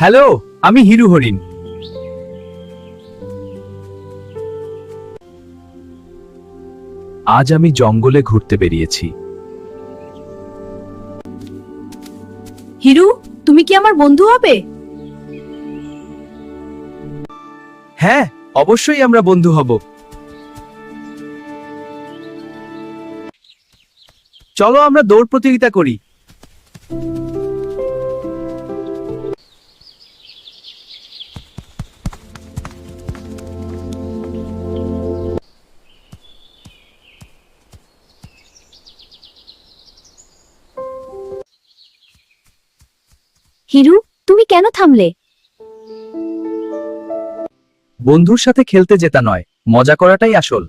Hello, আমি হিরু হরিণ। আজ আমি জঙ্গলে ঘুরতে বেরিয়েছি। হিরু, তুমি কি আমার বন্ধু হবে? হ্যাঁ, অবশ্যই আমরা বন্ধু হব। চলো আমরা দৌড় প্রতিযোগিতা করি। হিরু, তুমি কেন থামলে? বন্ধুর সাথে খেলতে যেতা নয়, মজা করাটাই আসল।